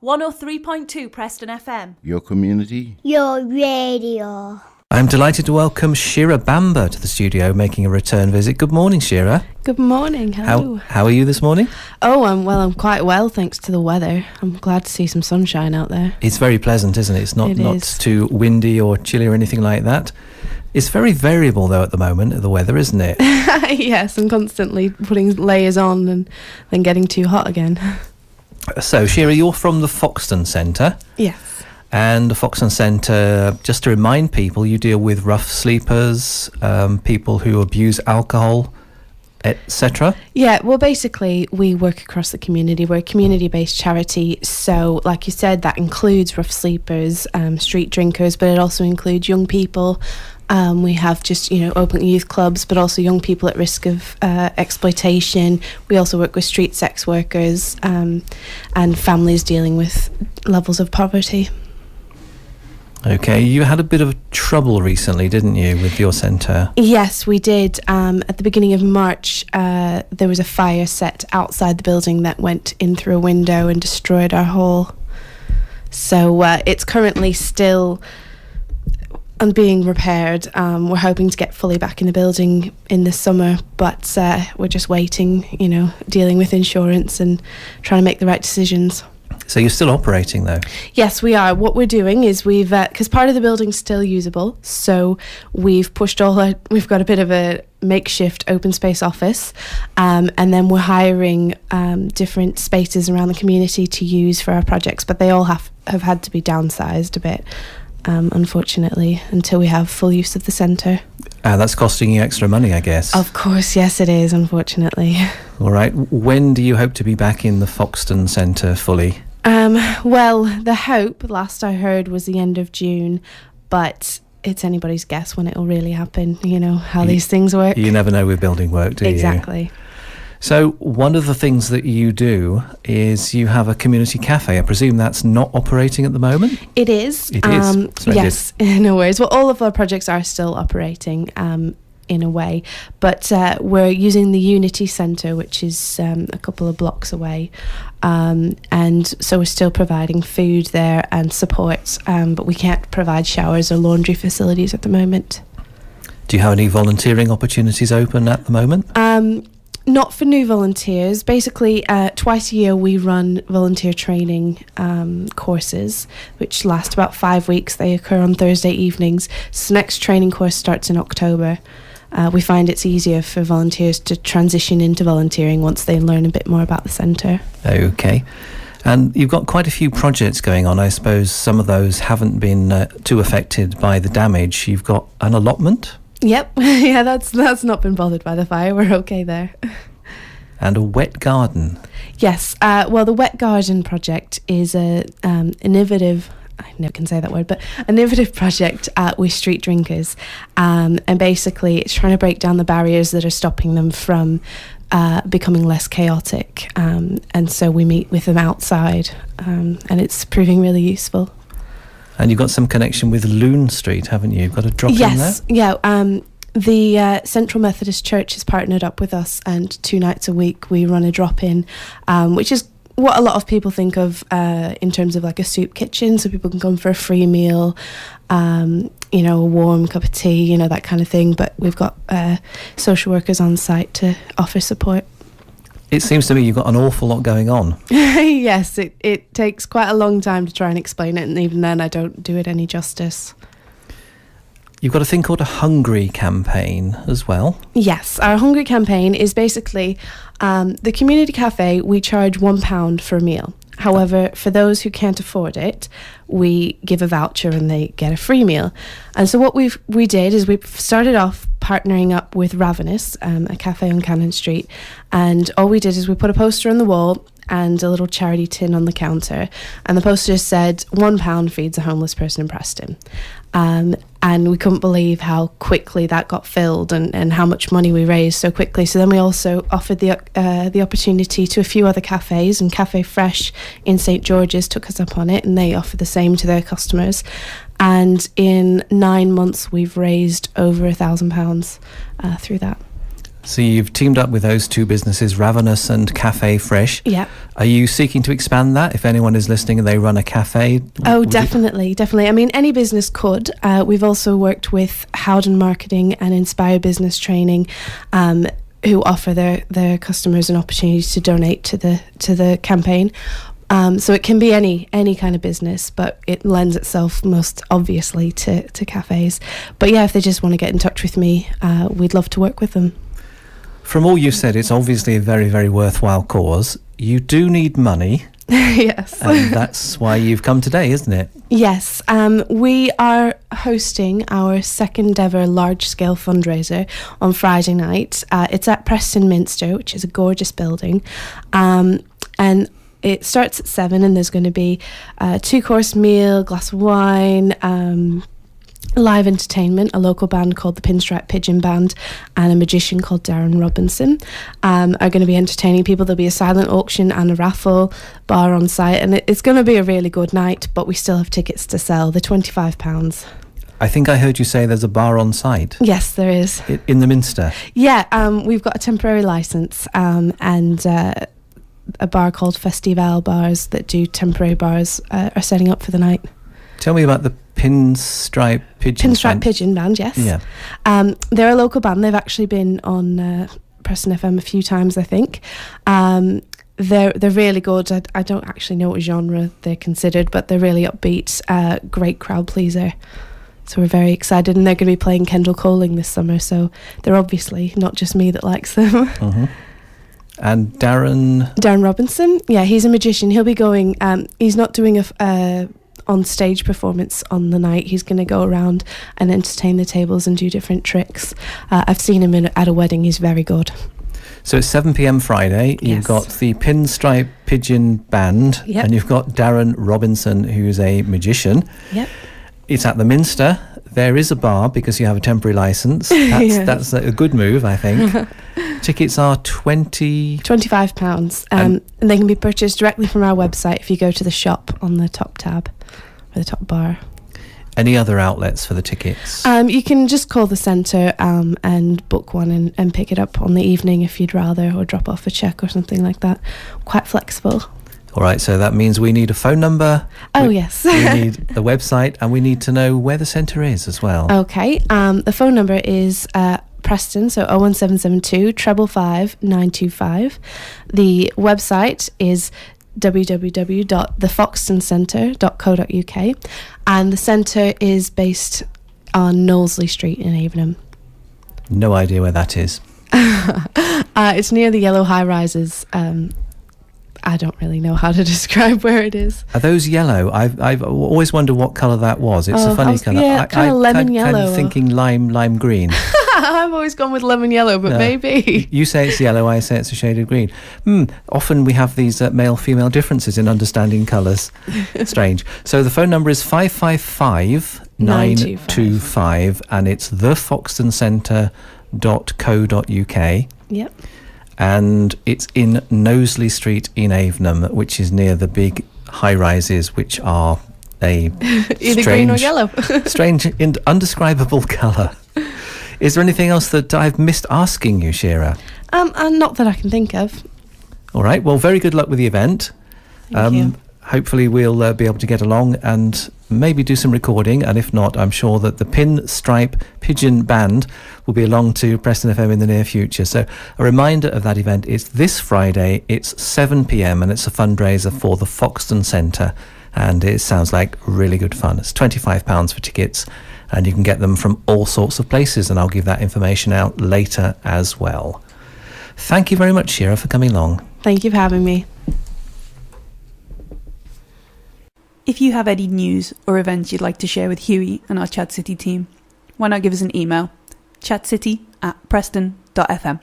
103.2 Preston FM. Your community. Your radio. I'm delighted to welcome Shirah Bamber to the studio, making a return visit. Good morning, Shirah. Good morning. Hello. How are you this morning? Oh, I'm quite well, thanks to the weather. I'm glad to see some sunshine out there. It's very pleasant, isn't it? It's not too windy or chilly or anything like that. It's very variable, though, at the moment, the weather, isn't it? Yes, I'm constantly putting layers on and then getting too hot again. So, Shirah, you're from the Foxton Center. Yes. And the Foxton Center, just to remind people, you deal with rough sleepers, people who abuse alcohol, etc. Yeah, well, basically, we work across the community. We're a community-based charity. So, like you said, that includes rough sleepers, street drinkers, but it also includes young people. We have just, open youth clubs, but also young people at risk of exploitation. We also work with street sex workers and families dealing with levels of poverty. Okay, you had a bit of trouble recently, didn't you, with your centre? Yes, we did. At the beginning of March, there was a fire set outside the building that went in through a window and destroyed our hall. So it's currently still being repaired. We're hoping to get fully back in the building in the summer, but we're just waiting, dealing with insurance and trying to make the right decisions. So you're still operating, though? Yes, we are. What we're doing is because part of the building's still usable, so we've pushed we've got a bit of a makeshift open space office, and then we're hiring different spaces around the community to use for our projects, but they all have had to be downsized a bit, unfortunately, until we have full use of the centre. That's costing you extra money, I guess. Of course, yes it is, unfortunately. All right. When do you hope to be back in the Foxton Centre fully? Well, the hope, last I heard, was the end of June, but it's anybody's guess when it'll really happen, how these things work. You never know with building work, do you? Exactly. So one of the things that you do is you have a community cafe. I presume that's not operating at the moment? It is. It is. Yes, no worries. Well, all of our projects are still operating in a way, but we're using the Unity Centre, which is a couple of blocks away, and so we're still providing food there and support, but we can't provide showers or laundry facilities at the moment. Do you have any volunteering opportunities open at the moment? Not for new volunteers. Basically, twice a year we run volunteer training courses, which last about 5 weeks. They occur on Thursday evenings. So the next training course starts in October. We find it's easier for volunteers to transition into volunteering once they learn a bit more about the centre. Okay. And you've got quite a few projects going on. I suppose some of those haven't been too affected by the damage. You've got an allotment? Yep. Yeah, that's not been bothered by the fire. We're okay there. And a wet garden? Yes. Well, the wet garden project is an innovative... I never can say that word, but an innovative project with street drinkers, and basically it's trying to break down the barriers that are stopping them from becoming less chaotic, and so we meet with them outside, and it's proving really useful. And you've got some connection with Loon Street, haven't you? You've got a drop in there? Yes, yeah. The Central Methodist Church has partnered up with us, and 2 nights a week we run a drop-in, which is what a lot of people think of in terms of like a soup kitchen, so people can come for a free meal, a warm cup of tea, that kind of thing. But we've got social workers on site to offer support. It seems to me you've got an awful lot going on. Yes, it takes quite a long time to try and explain it, and even then I don't do it any justice. You've got a thing called a Hungry campaign as well. Yes, our Hungry campaign is basically the community cafe. We charge £1 for a meal. However, for those who can't afford it, we give a voucher and they get a free meal. And so what we did is we started off partnering up with Ravenous, a cafe on Cannon Street, and all we did is we put a poster on the wall and a little charity tin on the counter, and the poster said £1 feeds a homeless person in Preston. And we couldn't believe how quickly that got filled and how much money we raised so quickly. So then we also offered the opportunity to a few other cafes, and Cafe Fresh in St George's took us up on it, and they offer the same to their customers. And in 9 months we've raised over £1,000 through that. So you've teamed up with those two businesses, Ravenous and Cafe Fresh. Yeah. Are you seeking to expand that? If anyone is listening and they run a cafe? Oh, definitely. I mean, any business could. We've also worked with Howden Marketing and Inspire Business Training, who offer their customers an opportunity to donate to the campaign. So it can be any kind of business, but it lends itself most obviously to cafes. But yeah, if they just want to get in touch with me, we'd love to work with them. From all you've said, it's obviously a very, very worthwhile cause. You do need money. Yes. And that's why you've come today, isn't it? Yes. We are hosting our second ever large-scale fundraiser on Friday night. It's at Preston Minster, which is a gorgeous building. And it starts at 7, and there's going to be a 2-course meal, glass of wine, live entertainment, a local band called the Pinstripe Pigeon Band, and a magician called Darren Robinson are going to be entertaining people. There'll be a silent auction and a raffle, bar on site, and it's going to be a really good night, but we still have tickets to sell. They're £25. I think I heard you say there's a bar on site. Yes, there is. In the Minster? Yeah, we've got a temporary licence and a bar called Festival Bars that do temporary bars are setting up for the night. Tell me about the Pinstripe Pigeon Band. Pigeon Band, yes. Yeah. They're a local band. They've actually been on Preston FM a few times, I think. They're really good. I don't actually know what genre they're considered, but they're really upbeat, great crowd pleaser. So we're very excited, and they're going to be playing Kendall Coling this summer, so they're obviously not just me that likes them. Mm-hmm. And Darren Robinson, yeah, he's a magician. He'll be going, he's not doing a on-stage performance on the night. He's going to go around and entertain the tables and do different tricks. I've seen him at a wedding. He's very good. So it's 7 p.m. Friday. You've Yes. got the Pinstripe Pigeon Band, Yep. and you've got Darren Robinson, who's a magician. Yep. It's at the Minster. There is a bar because you have a temporary licence. Yes. That's a good move, I think. Tickets are £25, and they can be purchased directly from our website if you go to the shop on the top tab or the top bar. Any other outlets for the tickets? You can just call the centre and book one and pick it up on the evening if you'd rather, or drop off a cheque or something like that. Quite flexible. All right, so that means we need a phone number. Oh, yes. We need the website, and we need to know where the centre is as well. Okay. The phone number is Preston, so 01772 555 925. The website is www.thefoxtoncentre.co.uk, and the centre is based on Knowsley Street in Avenham. No idea where that is. It's near the yellow high rises. I don't really know how to describe where it is. Are those yellow? I've always wondered what colour that was. It's a funny colour. Yeah, kind of lemon yellow. Kind of thinking lime green. I've always gone with lemon yellow, but No. maybe. You say it's yellow, I say it's a shade of green. Often we have these male-female differences in understanding colours. Strange. So the phone number is 555 925, and it's thefoxtoncentre.co.uk. Yep. And it's in Knowsley Street in Avenham, which is near the big high-rises, which are a Either green or yellow. strange and undescribable colour. Is there anything else that I've missed asking you, Shirah? And not that I can think of. All right, well, very good luck with the event. Thank you. Hopefully we'll be able to get along and maybe do some recording, and if not, I'm sure that the Pinstripe Pigeon Band will be along to Preston FM in the near future. So a reminder of that event, it's this Friday, it's 7 p.m, and it's a fundraiser for the Foxton Center, and it sounds like really good fun. It's £25 for tickets, and you can get them from all sorts of places, and I'll give that information out later as well. Thank you very much, Shirah, for coming along. Thank you for having me. If you have any news or events you'd like to share with Huey and our Chat City team, why not give us an email, chatcity@preston.fm.